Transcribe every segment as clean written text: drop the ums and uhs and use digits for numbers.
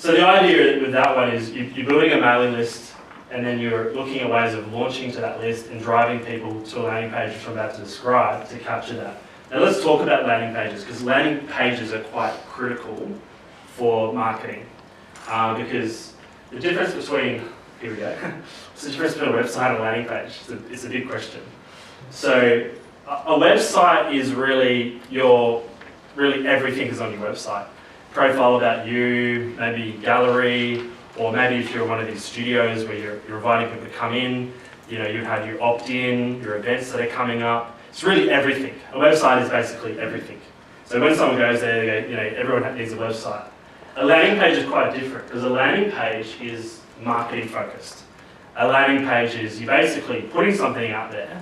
So the idea with that one is you're building a mailing list, and then you're looking at ways of launching to that list and driving people to a landing page, which I'm about to describe, to capture that. Now let's talk about landing pages, because landing pages are quite critical for marketing. Because the difference between, here we go, what's the difference between a website and a landing page? It's a big question. So a website is really everything is on your website. Profile about you, maybe gallery, or maybe if you're one of these studios where you're inviting people to come in, you have your opt-in, your events that are coming up. It's really everything. A website is basically everything. So when someone goes there, they go, everyone needs a website. A landing page is quite different, because a landing page is marketing focused. A landing page is you basically putting something out there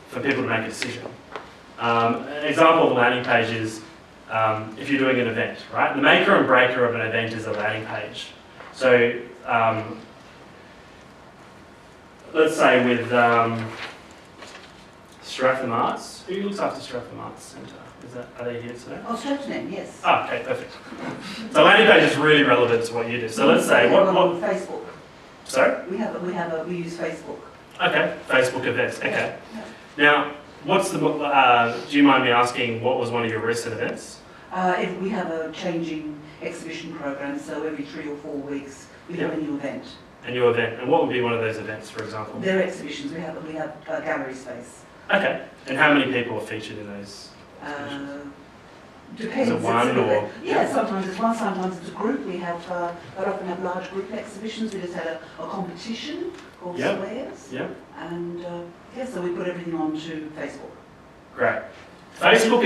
for people to make a decision. An example of a landing page is if you're doing an event, right? The maker and breaker of an event is a landing page. So let's say with Stratham Arts, who looks after Stratham Arts Centre? Are they here today? Oh, Stratham, yes. Ah, okay, perfect. So landing page is really relevant to what you do. So let's say what Facebook. Sorry? We use Facebook. Okay, Facebook events. Okay. Yeah. Now, what's the? Do you mind me asking what was one of your recent events? If we have a changing exhibition program, so every 3 or 4 weeks we have a new event. A new event, and what would be one of those events, for example? They're exhibitions. We have gallery space. Okay, and how many people are featured in those? Depends. Is it one or? Yeah, sometimes it's one, sometimes it's a group. We have quite often have large group exhibitions. We just had a competition called Squares. Yeah. And so we put everything onto Facebook. Great. Facebook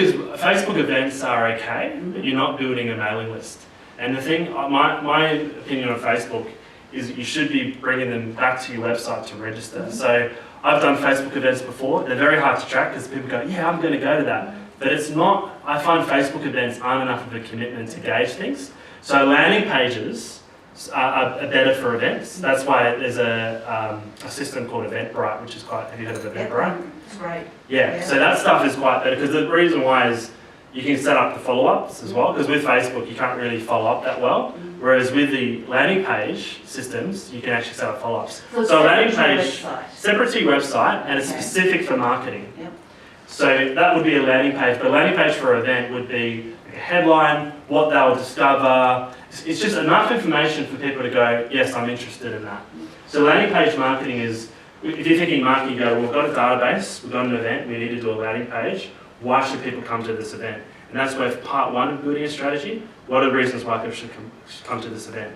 events are okay, but you're not building a mailing list. And the thing, my opinion on Facebook is that you should be bringing them back to your website to register. So I've done Facebook events before. They're very hard to track because people go, yeah, I'm going to go to that. But it's not, I find Facebook events aren't enough of a commitment to gauge things. So landing pages are better for events. That's why there's a system called Eventbrite, which is quite, have you heard of Eventbrite? It's great. Yeah, so that stuff is quite better because the reason why is you can set up the follow-ups as well, because with Facebook you can't really follow up that well, whereas with the landing page systems you can actually set up follow-ups. So a landing page, separate to your website, and it's specific for marketing. Yep. So that would be a landing page, but a landing page for an event would be a headline, what they'll discover. It's just enough information for people to go, yes, I'm interested in that. So landing page marketing is, if you're thinking marketing, you go, well, we've got a database, we've got an event, we need to do a landing page. Why should people come to this event? And that's where part one of building a strategy. What are the reasons why people should come to this event?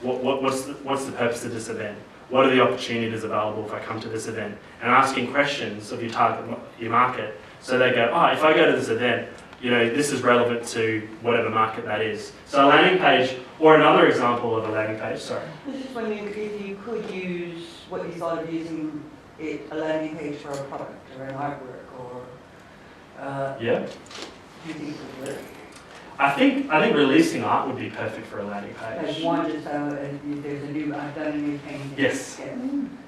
What's the purpose of this event? What are the opportunities available if I come to this event? And asking questions of your target, your market, so they go, oh, if I go to this event, this is relevant to whatever market that is. So a landing page, or another example of a landing page. Sorry. I was just wondering if you could use what you thought of using a landing page for a product or an artwork, or yeah. do you think it would work? I think releasing art would be perfect for a landing page. Like one just I've done a new painting. Yes.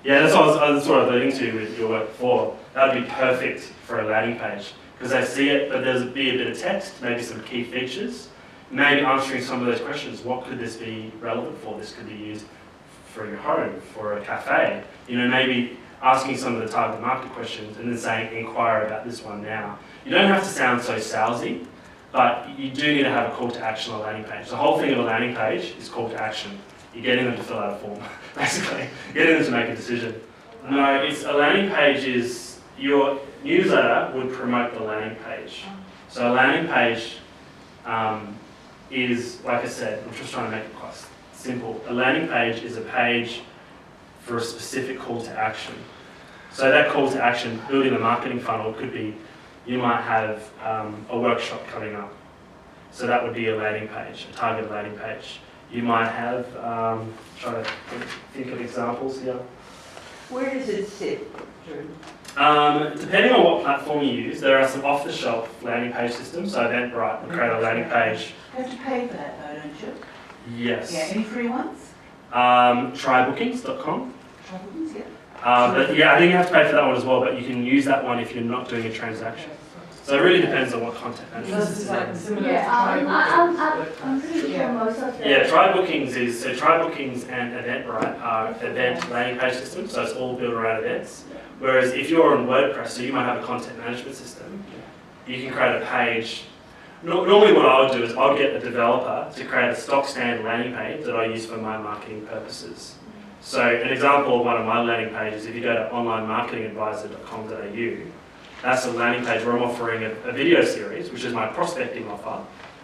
Yeah, that's what I was alluding to with your work before. That would be perfect for a landing page because they see it, but there's be a bit of text, maybe some key features, maybe answering some of those questions. What could this be relevant for? This could be used for your home, for a cafe. Maybe asking some of the target market questions and then saying, inquire about this one now. You don't have to sound so salesy, but you do need to have a call to action on a landing page. The whole thing of a landing page is call to action. You're getting them to fill out a form, basically. Getting them to make a decision. No, it's a landing page is, your newsletter would promote the landing page. So a landing page is, like I said, I'm just trying to make it quite simple. A landing page is a page for a specific call to action. So that call to action, building a marketing funnel, could be, you might have a workshop coming up. So that would be a landing page, a targeted landing page. You might have, trying to think of examples here. Where does it sit, Drew? Depending on what platform you use, there are some off-the-shelf landing page systems. So Eventbrite will create a landing page. You have to pay for that though, don't you? Yes. Yeah, any free ones? Trybookings.com. Trybookings, yeah. But yeah, I think you have to pay for that one as well, but you can use that one if you're not doing a transaction. So it really depends on what content. This is like similar Yeah, to I'm pretty sure Yeah. most of the. Yeah, Tribe Bookings and Eventbrite are event landing page systems, so it's all built around events. Whereas if you're on WordPress, so you might have a content management system, you can create a page. Normally what I would do is I would get a developer to create a stock standard landing page that I use for my marketing purposes. So an example of one of my landing pages, if you go to onlinemarketingadvisor.com.au, that's a landing page where I'm offering a video series, which is my prospecting offer.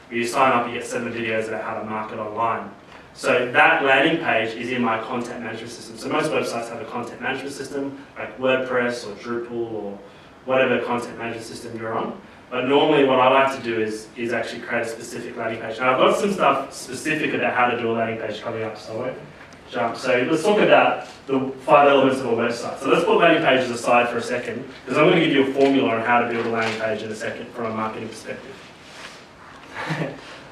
Where you sign up, you get 7 videos about how to market online. So that landing page is in my content management system. So most websites have a content management system, like WordPress or Drupal or whatever content management system you're on. But normally what I like to do is actually create a specific landing page. Now I've got some stuff specific about how to do a landing page coming up, so I won't jump. So let's talk about the 5 elements of a website. So let's put landing pages aside for a second, because I'm going to give you a formula on how to build a landing page in a second from a marketing perspective.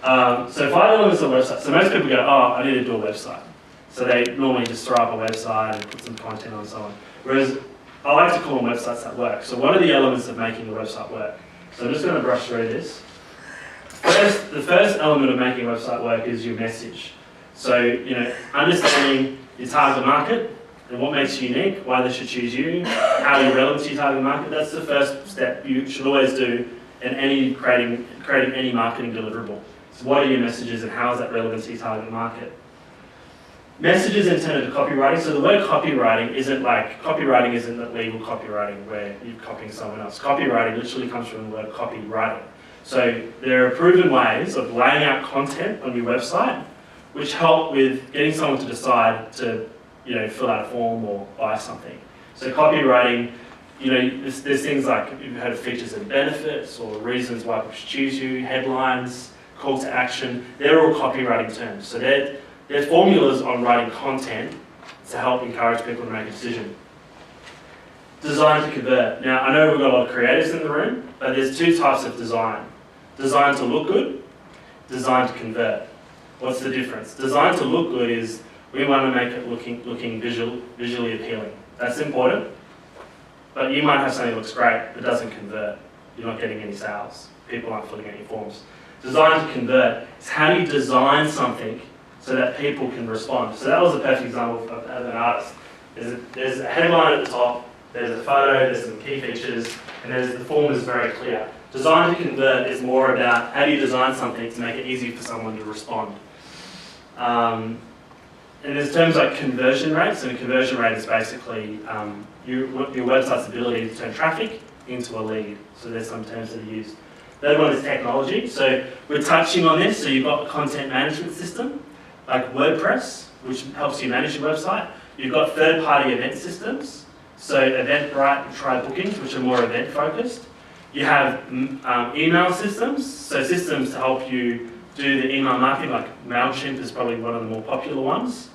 So 5 elements of a website. So most people go, oh, I need to do a website. So they normally just throw up a website and put some content on and so on. Whereas I like to call them websites that work. So what are the elements of making a website work? So I'm just going to brush through this. The first element of making a website work is your message. So, understanding your target market and what makes you unique, why they should choose you, how you're relevant to your target market. That's the first step you should always do in any creating any marketing deliverable. So what are your messages and how is that relevant to your target market? Messages intended to copywriting. So the word copywriting isn't that legal copywriting where you're copying someone else. Copywriting literally comes from the word copywriting. So there are proven ways of laying out content on your website which help with getting someone to decide to, fill out a form or buy something. So copywriting, there's things like, you've heard of features and benefits or reasons why people should choose you, headlines, call to action. They're all copywriting terms. So they're formulas on writing content to help encourage people to make a decision. Design to convert. Now, I know we've got a lot of creatives in the room, but there's 2 types of design. Design to look good, design to convert. What's the difference? Design to look good is we want to make it looking visually appealing. That's important, but you might have something that looks great but doesn't convert. You're not getting any sales. People aren't filling any forms. Design to convert is how do you design something so that people can respond. So that was a perfect example of an artist. There's a headline at the top, there's a photo, there's some key features, and the form is very clear. Design to convert is more about how do you design something to make it easy for someone to respond. And there's terms like conversion rates, and a conversion rate is basically your website's ability to turn traffic into a lead. So there's some terms that are used. Third one is technology. So we're touching on this. So you've got a content management system like WordPress, which helps you manage your website. You've got third-party event systems. So Eventbrite and Tribe Bookings, which are more event-focused. You have email systems, so systems to help you do the email marketing, like MailChimp is probably one of the more popular ones.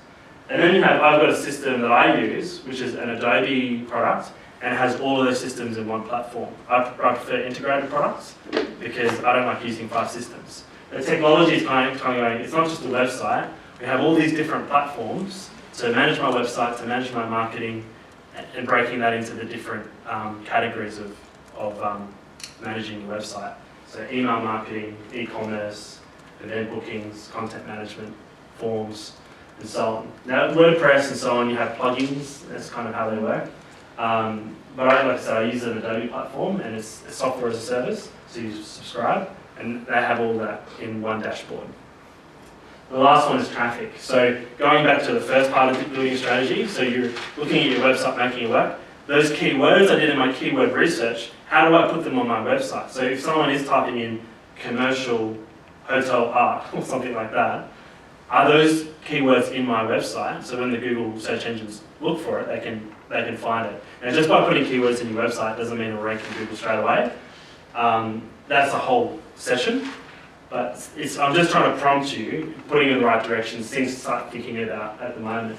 And then I've got a system that I use, which is an Adobe product, and it has all of those systems in one platform. I prefer integrated products because I don't like using 5 systems. The technology is kind of going, it's not just a website, we have all these different platforms to manage my website, to manage my marketing, and breaking that into the different categories of managing your website. So email marketing, e-commerce, event bookings, content management, forms, and so on. Now WordPress and so on, you have plugins, that's kind of how they work. But like I said, I use an Adobe platform and it's software as a service, so you subscribe, and they have all that in one dashboard. The last one is traffic. So going back to the first part of building a strategy, so you're looking at your website, making it work. Those keywords I did in my keyword research, how do I put them on my website? So if someone is typing in commercial hotel art or something like that, are those keywords in my website? So when the Google search engines look for it, they can find it. And just by putting keywords in your website doesn't mean it'll rank in Google straight away. That's a whole session. But I'm just trying to prompt you, putting you in the right direction, things to start thinking about at the moment.